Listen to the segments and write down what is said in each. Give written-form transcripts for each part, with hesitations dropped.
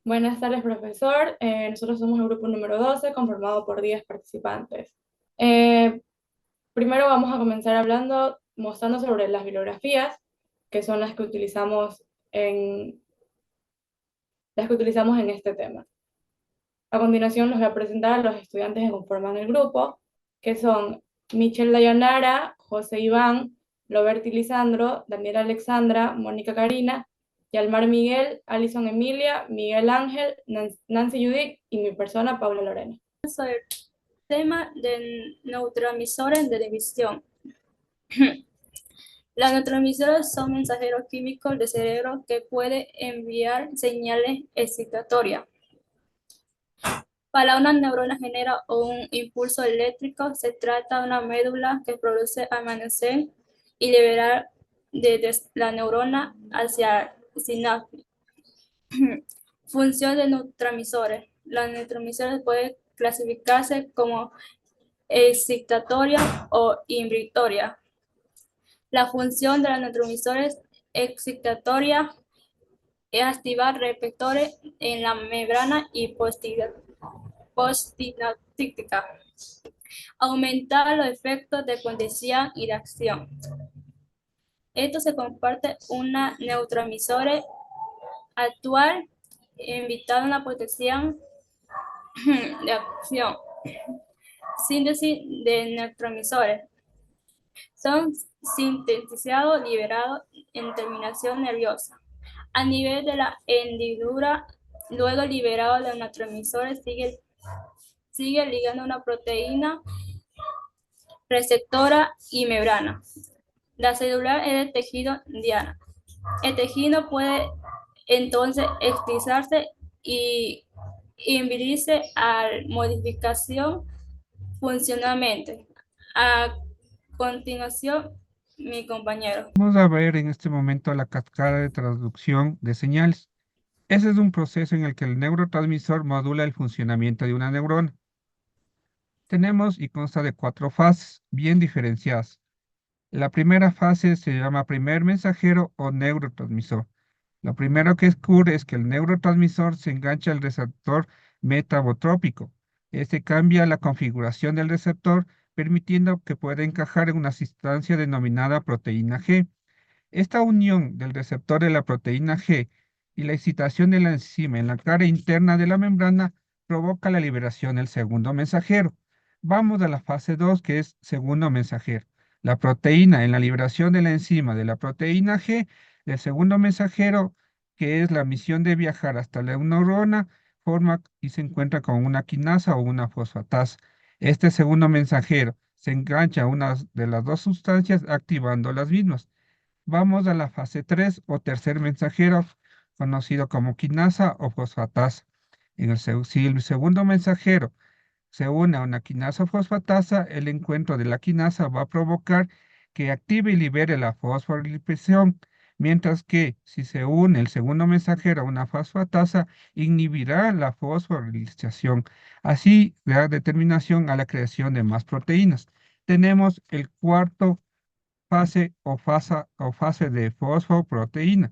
Buenas tardes, profesor. Nosotros somos el grupo número 12, conformado por 10 participantes. Eh, Primero vamos a comenzar mostrando sobre las bibliografías, que son en, las que utilizamos en este tema. A continuación, les voy a presentar a los estudiantes que conforman el grupo, que son Michelle Dayanara, José Iván, Roberto Lisandro, Daniela Alexandra, Mónica Karina, Yalmar Miguel, Alison Emilia, Miguel Ángel, Nancy Judith y mi persona, Paula Lorena. Sobre el tema de neurotransmisores de división. Los neurotransmisores son mensajeros químicos del cerebro que pueden enviar señales excitatorias. Para una neurona genera un impulso eléctrico, se trata de una médula que produce almacenar y liberar desde la neurona hacia el sinapsis. Función de neurotransmisores. Los neurotransmisores pueden clasificarse como excitatoria o inhibitoria. La función de los neurotransmisores excitatoria es activar receptores en la membrana y postsináptica, aumentar los efectos de potencial y de acción. Esto se comparte una neurotransmisores actual invitado a una potencial de acción. Síntesis de neurotransmisores. Son sintetizados, liberados en terminación nerviosa. A nivel de la hendidura, luego liberado de los neurotransmisores, sigue ligando una proteína receptora y membrana. La celular es de tejido diana. El tejido puede entonces excitarse y inhibirse a modificación funcionalmente. A continuación, mi compañero. Vamos a ver en este momento la cascada de transducción de señales. Ese es un proceso en el que el neurotransmisor modula el funcionamiento de una neurona. Tenemos y consta de 4 fases bien diferenciadas. La primera fase se llama primer mensajero o neurotransmisor. Lo primero que ocurre es que el neurotransmisor se engancha al receptor metabotrópico. Este cambia la configuración del receptor, permitiendo que pueda encajar en una sustancia denominada proteína G. Esta unión del receptor de la proteína G y la excitación de la enzima en la cara interna de la membrana provoca la liberación del segundo mensajero. Vamos a la fase 2, que es segundo mensajero. La proteína en la liberación de la enzima de la proteína G del segundo mensajero, que es la misión de viajar hasta la neurona, forma y se encuentra con una quinasa o una fosfatasa. Este segundo mensajero se engancha a una de las dos sustancias activando las mismas. Vamos a la fase 3 o tercer mensajero, conocido como quinasa o fosfatasa. Si el segundo mensajero se une a una quinasa o fosfatasa, el encuentro de la quinasa va a provocar que active y libere la fosfolipasa, mientras que si se une el segundo mensajero a una fosfatasa, inhibirá la fosforilación. Así da determinación a la creación de más proteínas. Tenemos el cuarto fase de fosfoproteína.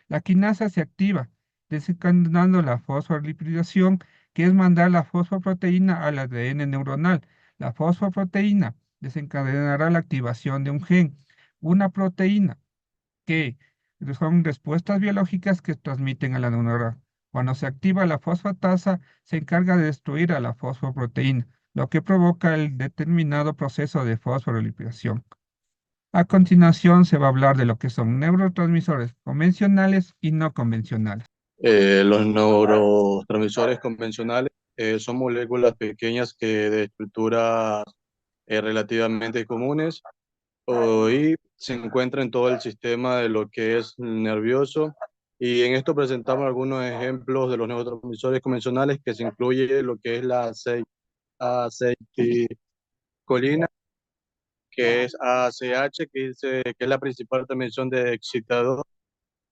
La quinasa se activa, desencadenando la fosfolipasa, que es mandar la fosfoproteína al ADN neuronal. La fosfoproteína desencadenará la activación de un gen, una proteína, que son respuestas biológicas que transmiten a la neurona. Cuando se activa la fosfatasa, se encarga de destruir a la fosfoproteína, lo que provoca el determinado proceso de fosforilación. A continuación se va a hablar de lo que son neurotransmisores convencionales y no convencionales. Los neurotransmisores convencionales son moléculas pequeñas que de estructuras relativamente comunes y se encuentran en todo el sistema de lo que es nervioso. Y en esto presentamos algunos ejemplos de los neurotransmisores convencionales, que se incluye lo que es la acetilcolina, que es ACH, que es la principal transmisión de excitador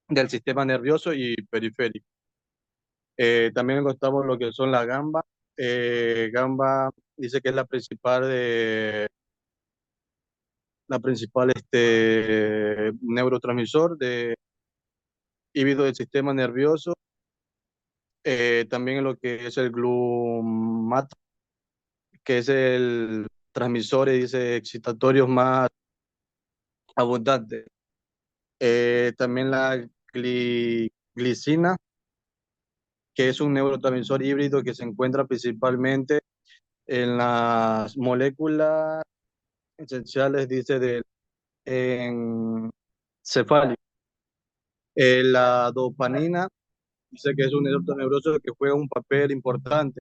del sistema nervioso y periférico. También encontramos lo que son la gamba. Gamba dice que es la principal neurotransmisor de inhibidor del sistema nervioso también en lo que es el glutamato, que es el transmisor, dice, excitatorios más abundante. También la glicina, que es un neurotransmisor híbrido que se encuentra principalmente en las moléculas esenciales, dice, del encefálico. La dopamina, dice que es un neuroneuroso que juega un papel importante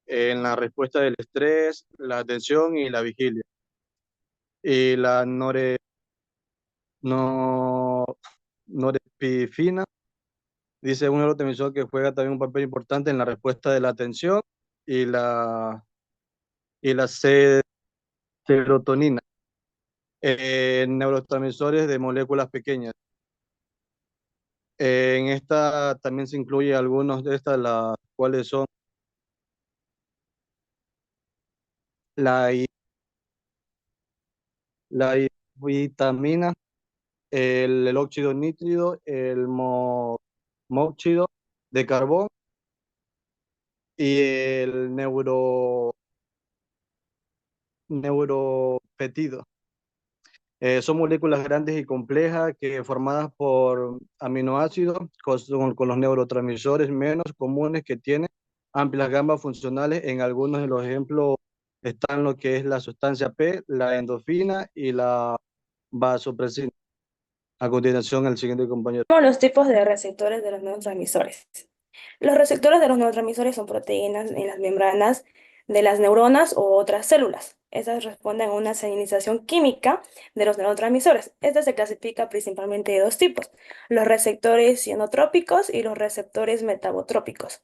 en la respuesta del estrés, la atención y la vigilia. Y la no, norepinefrina, dice un neurotransmisor que juega también un papel importante en la respuesta de la atención y la serotonina, neurotransmisores de moléculas pequeñas. En esta también se incluye algunos de estas, las cuales son la, la vitamina, el óxido nítrico, el monóxido de carbón y el neuropeptido. Son moléculas grandes y complejas que formadas por aminoácidos con los neurotransmisores menos comunes que tienen amplias gamas funcionales. En algunos de los ejemplos están lo que es la sustancia P, la endorfina y la vasopresina. A continuación, el siguiente compañero. Los tipos de receptores de los neurotransmisores. Los receptores de los neurotransmisores son proteínas en las membranas de las neuronas o otras células. Estas responden a una señalización química de los neurotransmisores. Esta se clasifica principalmente de dos tipos: los receptores ionotrópicos y los receptores metabotrópicos.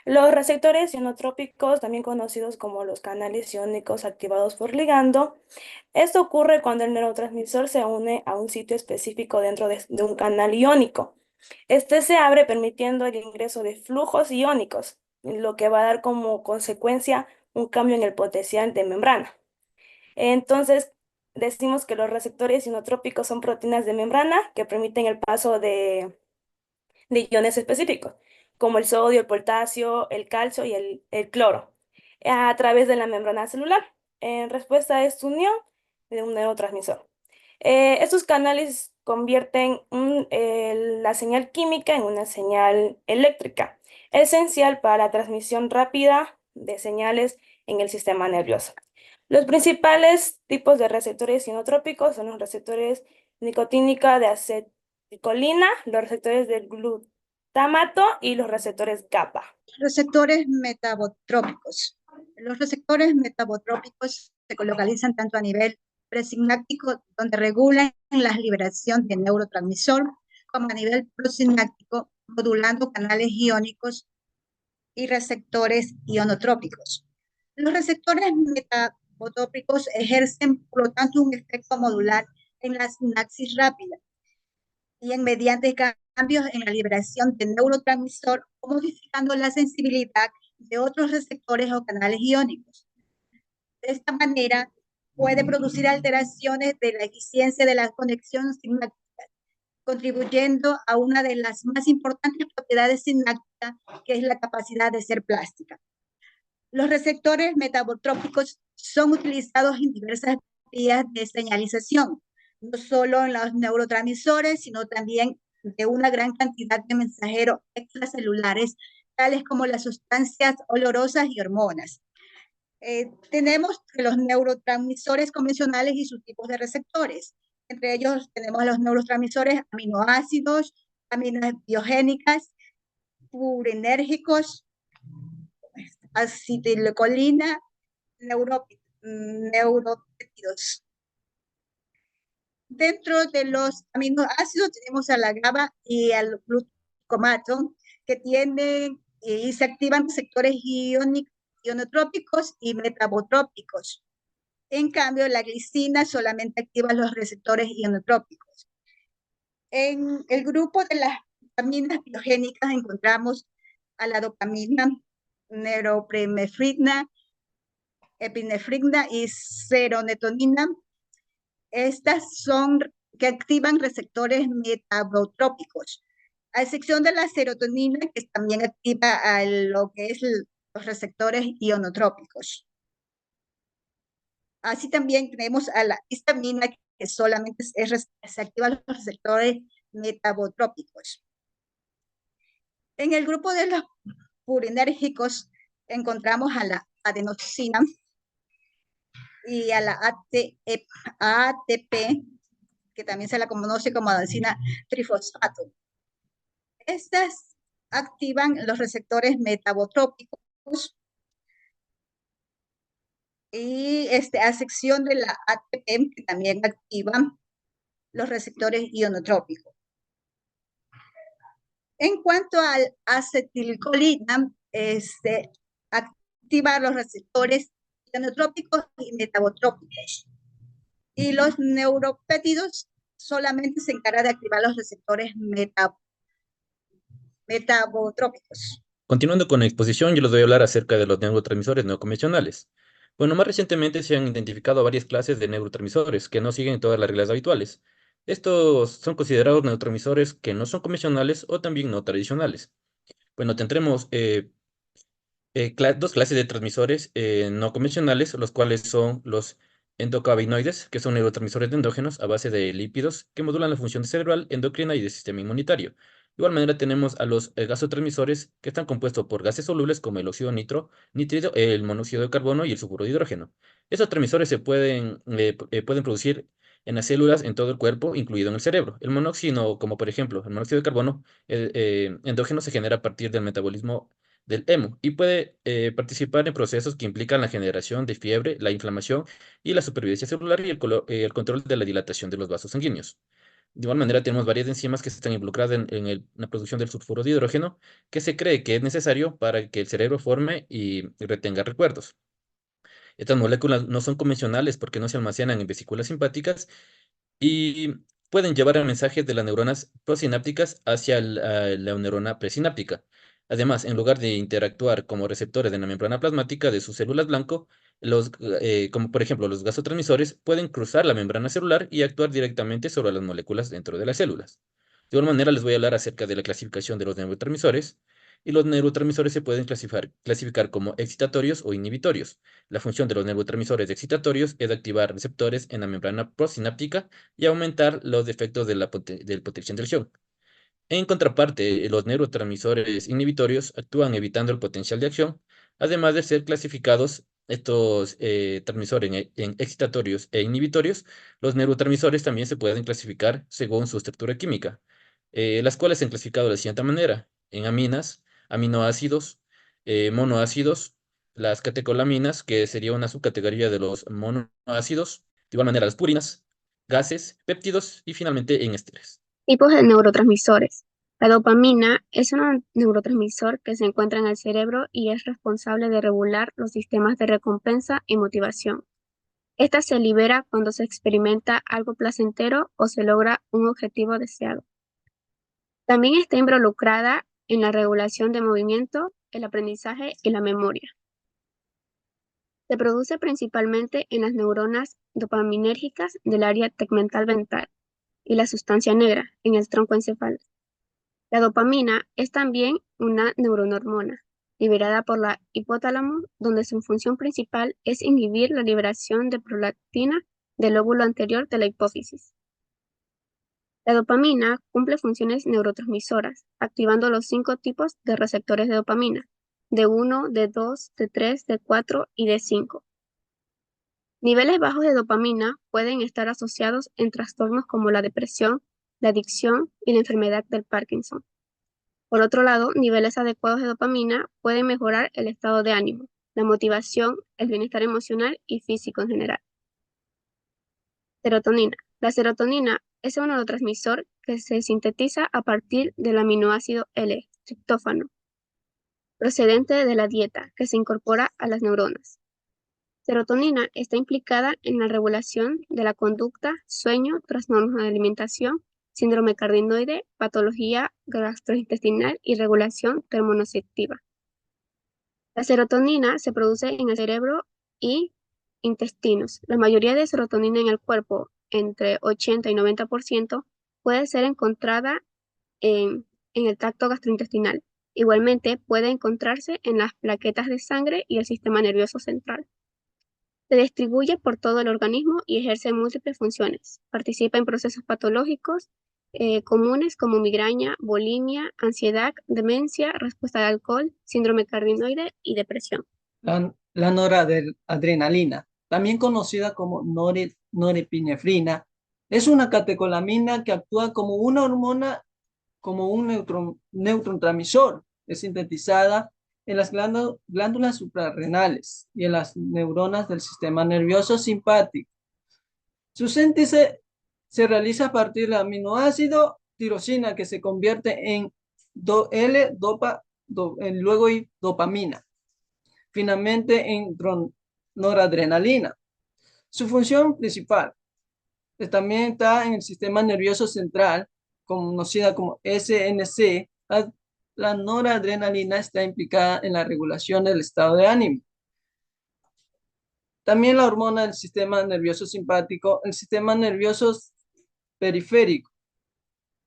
Los receptores ionotrópicos, también conocidos como los canales iónicos activados por ligando, esto ocurre cuando el neurotransmisor se une a un sitio específico dentro de un canal iónico. Este se abre permitiendo el ingreso de flujos iónicos, lo que va a dar como consecuencia un cambio en el potencial de membrana. Entonces, decimos que los receptores ionotrópicos son proteínas de membrana que permiten el paso de iones específicos, como el sodio, el potasio, el calcio y el cloro, a través de la membrana celular, en respuesta a esta unión de un neurotransmisor. Estos canales convierten la señal química en una señal eléctrica, esencial para la transmisión rápida de señales en el sistema nervioso. Los principales tipos de receptores inotrópicos son los receptores nicotínica de acetilcolina, los receptores del glutamato y los receptores GABA. Receptores metabotrópicos. Los receptores metabotrópicos se localizan tanto a nivel presináptico, donde regulan la liberación de neurotransmisor, como a nivel prosináptico, modulando canales iónicos y receptores ionotrópicos. Los receptores metabotrópicos ejercen, por lo tanto, un efecto modular en la sinapsis rápida y mediante cambios en la liberación de neurotransmisor o modificando la sensibilidad de otros receptores o canales iónicos. De esta manera, puede producir alteraciones de la eficiencia de la conexión sináptica, contribuyendo a una de las más importantes propiedades sinápticas, que es la capacidad de ser plástica. Los receptores metabotrópicos son utilizados en diversas vías de señalización, no solo en los neurotransmisores, sino también de una gran cantidad de mensajeros extracelulares, tales como las sustancias olorosas y hormonas. Tenemos los neurotransmisores convencionales y sus tipos de receptores. Entre ellos tenemos los neurotransmisores aminoácidos, aminas biogénicas, purinérgicos, acetilcolina, neuropéptidos. Dentro de los aminoácidos tenemos a la GABA y al glutamato, que tienen y se activan receptores ionotrópicos y metabotrópicos. En cambio, la glicina solamente activa los receptores ionotrópicos. En el grupo de las vitaminas biogénicas encontramos a la dopamina, norepinefrina, epinefrina y serotonina. Estas son que activan receptores metabotrópicos. a excepción de la serotonina, que también activa a lo que es los receptores ionotrópicos. Así también tenemos a la histamina, que solamente se activa los receptores metabotrópicos. En el grupo de los purinérgicos encontramos a la adenosina y a la ATP, que también se la conoce como adenosina trifosfato. Estas activan los receptores metabotrópicos y a excepción de la ATP, que también activan los receptores ionotrópicos. En cuanto al acetilcolina, activa los receptores ionotrópicos y metabotrópicos. Y los neuropéptidos solamente se encargan de activar los receptores metabotrópicos. Continuando con la exposición, yo les voy a hablar acerca de los neurotransmisores no convencionales. Bueno, más recientemente se han identificado varias clases de neurotransmisores que no siguen todas las reglas habituales. Estos son considerados neurotransmisores que no son convencionales o también no tradicionales. Bueno, tendremos dos clases de transmisores no convencionales, los cuales son los endocannabinoides, que son neurotransmisores endógenos a base de lípidos que modulan la función cerebral, endocrina y del sistema inmunitario. De igual manera tenemos a los gasotransmisores, que están compuestos por gases solubles como el óxido nítrido, el monóxido de carbono y el sulfuro de hidrógeno. Estos transmisores se pueden producir en las células en todo el cuerpo, incluido en el cerebro. El monóxido, como por ejemplo el monóxido de carbono endógeno, se genera a partir del metabolismo del hemo y puede participar en procesos que implican la generación de fiebre, la inflamación y la supervivencia celular y el control de la dilatación de los vasos sanguíneos. De igual manera, tenemos varias enzimas que están involucradas en la producción del sulfuro de hidrógeno, que se cree que es necesario para que el cerebro forme y retenga recuerdos. Estas moléculas no son convencionales porque no se almacenan en vesículas simpáticas y pueden llevar a mensajes de las neuronas prosinápticas hacia la neurona presináptica. Además, en lugar de interactuar como receptores de la membrana plasmática de sus células blanco, como por ejemplo los gasotransmisores, pueden cruzar la membrana celular y actuar directamente sobre las moléculas dentro de las células. De igual manera, les voy a hablar acerca de la clasificación de los neurotransmisores. Y los neurotransmisores se pueden clasificar como excitatorios o inhibitorios. La función de los neurotransmisores excitatorios es activar receptores en la membrana prosináptica y aumentar los efectos del potencial de acción. En contraparte, los neurotransmisores inhibitorios actúan evitando el potencial de acción, además de ser clasificados estos transmisores en excitatorios e inhibitorios. Los neurotransmisores también se pueden clasificar según su estructura química, las cuales se han clasificado de la siguiente manera: en aminas, aminoácidos, monoácidos, las catecolaminas, que sería una subcategoría de los monoácidos, de igual manera las purinas, gases, péptidos y finalmente en ésteres. Tipos de neurotransmisores. La dopamina es un neurotransmisor que se encuentra en el cerebro y es responsable de regular los sistemas de recompensa y motivación. Esta se libera cuando se experimenta algo placentero o se logra un objetivo deseado. También está involucrada en la regulación de movimiento, el aprendizaje y la memoria. Se produce principalmente en las neuronas dopaminérgicas del área tegmental ventral y la sustancia negra en el tronco encefálico. La dopamina es también una neurohormona liberada por la hipotálamo, donde su función principal es inhibir la liberación de prolactina del lóbulo anterior de la hipófisis. La dopamina cumple funciones neurotransmisoras, activando los 5 tipos de receptores de dopamina, D1, D2, D3, D4 y D5. Niveles bajos de dopamina pueden estar asociados en trastornos como la depresión, la adicción y la enfermedad del Parkinson. Por otro lado, niveles adecuados de dopamina pueden mejorar el estado de ánimo, la motivación, el bienestar emocional y físico en general. Serotonina. La serotonina es un neurotransmisor que se sintetiza a partir del aminoácido L-triptófano, procedente de la dieta, que se incorpora a las neuronas. Serotonina está implicada en la regulación de la conducta, sueño, trastornos de alimentación, síndrome cardioide, patología gastrointestinal y regulación termonocitiva. La serotonina se produce en el cerebro y intestinos. La mayoría de serotonina en el cuerpo, entre 80 y 90%, puede ser encontrada en en el tracto gastrointestinal. Igualmente, puede encontrarse en las plaquetas de sangre y el sistema nervioso central. Se distribuye por todo el organismo y ejerce múltiples funciones. Participa en procesos patológicos comunes como migraña, bulimia, ansiedad, demencia, respuesta al alcohol, síndrome cardioide y depresión. La noradrenalina, también conocida como norepinefrina, es una catecolamina que actúa como una hormona, como un neurotransmisor. Es sintetizada en las glándulas suprarrenales y en las neuronas del sistema nervioso simpático. Su síntesis se realiza a partir del aminoácido tirosina, que se convierte en luego dopamina, finalmente en noradrenalina. Su función principal también está en el sistema nervioso central, conocida como SNC. La noradrenalina está implicada en la regulación del estado de ánimo. También la hormona del sistema nervioso simpático, el sistema nervioso periférico.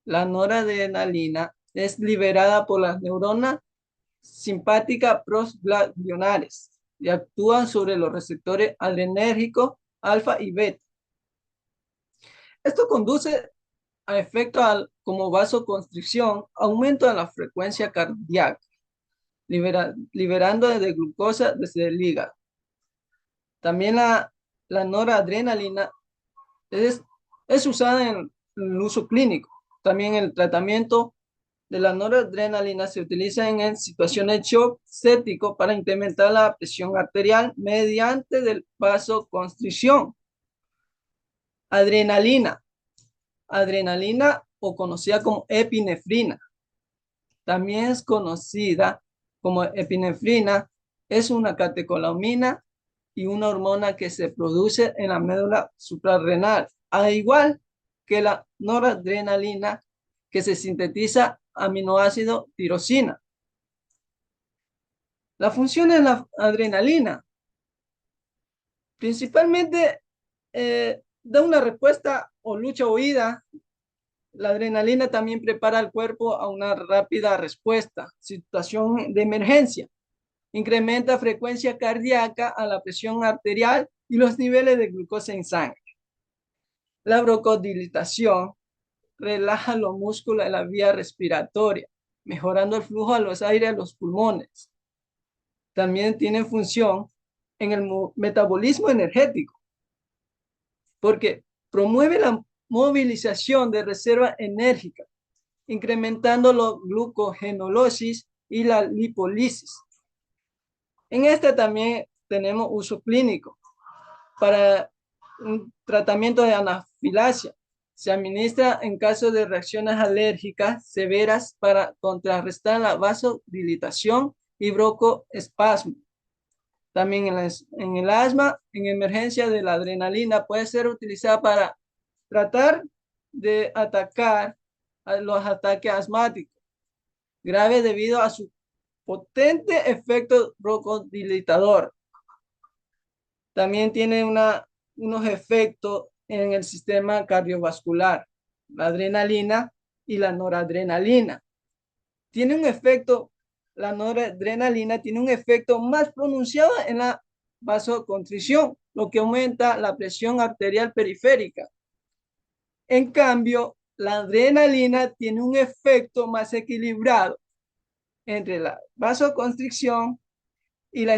La noradrenalina es liberada por las neuronas simpáticas prostaglandinares y actúan sobre los receptores adrenérgicos alfa y beta. Esto conduce a efectos como vasoconstricción, aumento de la frecuencia cardíaca, liberando de glucosa desde el hígado. También la noradrenalina es usada en el uso clínico. También el tratamiento de la noradrenalina se utiliza en situaciones de shock séptico para incrementar la presión arterial mediante del vasoconstricción. Adrenalina o conocida como epinefrina. También es conocida como epinefrina, es una catecolamina y una hormona que se produce en la médula suprarrenal, al igual que la noradrenalina, que se sintetiza aminoácido tirosina. La función de la adrenalina principalmente da una respuesta o lucha o huida. La adrenalina también prepara al cuerpo a una rápida respuesta, situación de emergencia. Incrementa frecuencia cardíaca, a la presión arterial y los niveles de glucosa en sangre. La broncodilatación relaja los músculos de la vía respiratoria, mejorando el flujo de los aires a los pulmones. También tiene función en el metabolismo energético, porque promueve la movilización de reserva enérgica, incrementando la glucogenólisis y la lipólisis. En este también tenemos uso clínico para un tratamiento de anafilaxia. Se administra en caso de reacciones alérgicas severas para contrarrestar la vasodilatación y broncoespasmo. También en el asma, en emergencia de la adrenalina puede ser utilizada para tratar de atacar a los ataques asmáticos graves debido a su potente efecto broncodilatador. También tiene unos efectos en el sistema cardiovascular, la adrenalina y la noradrenalina. La noradrenalina tiene un efecto más pronunciado en la vasoconstricción, lo que aumenta la presión arterial periférica. En cambio, la adrenalina tiene un efecto más equilibrado entre la vasoconstricción y la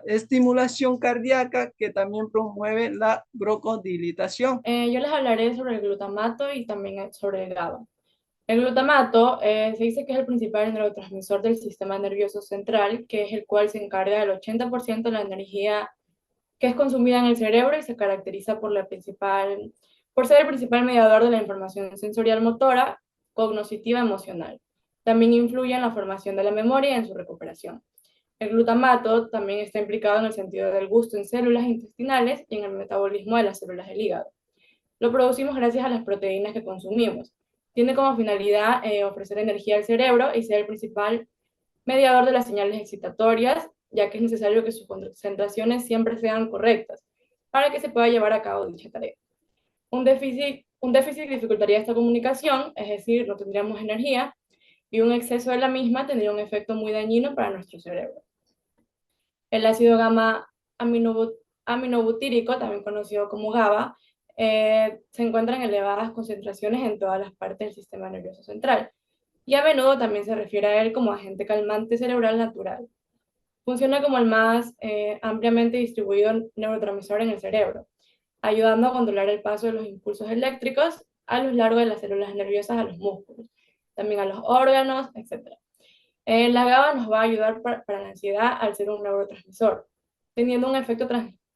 estimulación cardíaca, que también promueve la broncodilatación. Yo les hablaré sobre el glutamato y también sobre el GABA. El glutamato se dice que es el principal neurotransmisor del sistema nervioso central, que es el cual se encarga del 80% de la energía que es consumida en el cerebro y se caracteriza por ser el principal mediador de la información sensorial motora, cognitiva, emocional. También influye en la formación de la memoria y en su recuperación. El glutamato también está implicado en el sentido del gusto en células intestinales y en el metabolismo de las células del hígado. Lo producimos gracias a las proteínas que consumimos. Tiene como finalidad ofrecer energía al cerebro y ser el principal mediador de las señales excitatorias, ya que es necesario que sus concentraciones siempre sean correctas para que se pueda llevar a cabo dicha tarea. Un déficit dificultaría esta comunicación, es decir, no tendríamos energía, y un exceso de la misma tendría un efecto muy dañino para nuestro cerebro. El ácido gamma aminobutírico, también conocido como GABA, se encuentra en elevadas concentraciones en todas las partes del sistema nervioso central, y a menudo también se refiere a él como agente calmante cerebral natural. Funciona como el más ampliamente distribuido neurotransmisor en el cerebro, ayudando a controlar el paso de los impulsos eléctricos a lo largo de las células nerviosas a los músculos, también a los órganos, etc. La GABA nos va a ayudar para la ansiedad al ser un neurotransmisor, teniendo un efecto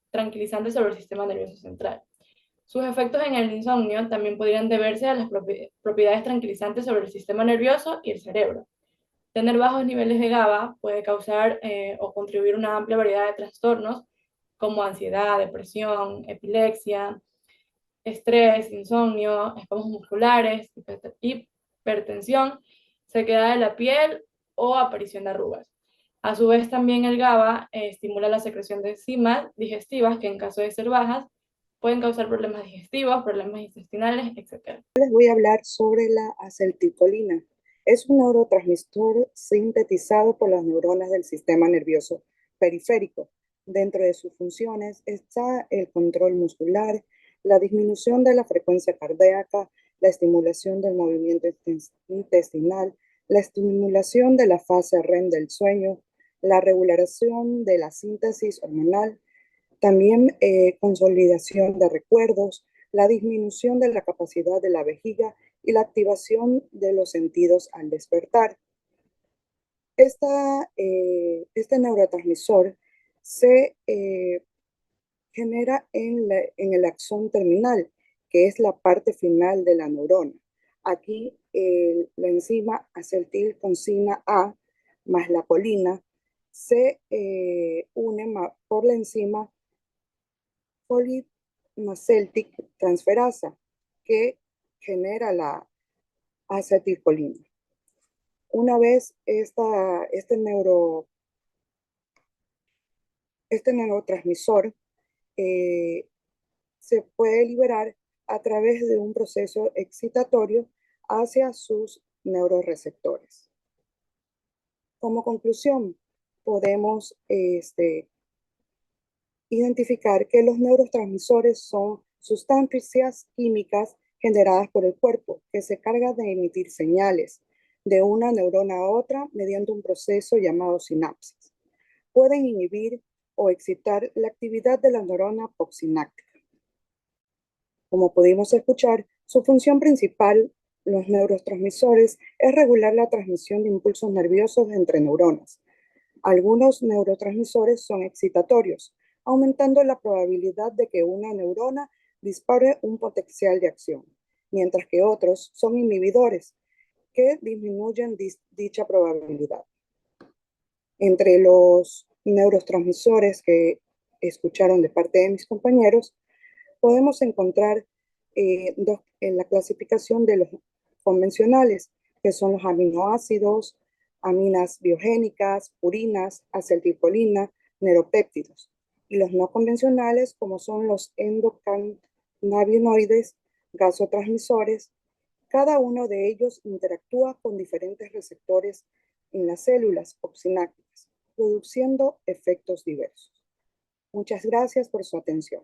tranquilizante sobre el sistema nervioso central. Sus efectos en el insomnio también podrían deberse a las propiedades tranquilizantes sobre el sistema nervioso y el cerebro. Tener bajos niveles de GABA puede causar o contribuir a una amplia variedad de trastornos como ansiedad, depresión, epilepsia, estrés, insomnio, espasmos musculares, hipertensión, sequedad de la piel o aparición de arrugas. A su vez, también el GABA estimula la secreción de enzimas digestivas que, en caso de ser bajas, pueden causar problemas digestivos, problemas intestinales, etc. Les voy a hablar sobre la acetilcolina. Es un neurotransmisor sintetizado por las neuronas del sistema nervioso periférico. Dentro de sus funciones está el control muscular, la disminución de la frecuencia cardíaca, la estimulación del movimiento intestinal, la estimulación de la fase REM del sueño, la regulación de la síntesis hormonal, también consolidación de recuerdos, la disminución de la capacidad de la vejiga y la activación de los sentidos al despertar. Este neurotransmisor se genera en el axón terminal, que es la parte final de la neurona. Aquí la enzima acetilcolina A más la colina se une por la enzima polinaceltic transferasa, que genera la acetilcolina. Una vez este neurotransmisor se puede liberar a través de un proceso excitatorio hacia sus neuroreceptores. Como conclusión, podemos identificar que los neurotransmisores son sustancias químicas generadas por el cuerpo que se cargan de emitir señales de una neurona a otra mediante un proceso llamado sinapsis. Pueden inhibir o excitar la actividad de la neurona postsináptica. Como pudimos escuchar, su función principal, los neurotransmisores, es regular la transmisión de impulsos nerviosos entre neuronas. Algunos neurotransmisores son excitatorios, aumentando la probabilidad de que una neurona dispare un potencial de acción, mientras que otros son inhibidores, que disminuyen dicha probabilidad. Entre los neurotransmisores que escucharon de parte de mis compañeros, podemos encontrar en la clasificación de los convencionales, que son los aminoácidos, aminas biogénicas, purinas, acetilcolina, neuropéptidos, y los no convencionales, como son los endocannabinoides, gasotransmisores. Cada uno de ellos interactúa con diferentes receptores en las células postsinápticas, produciendo efectos diversos. Muchas gracias por su atención.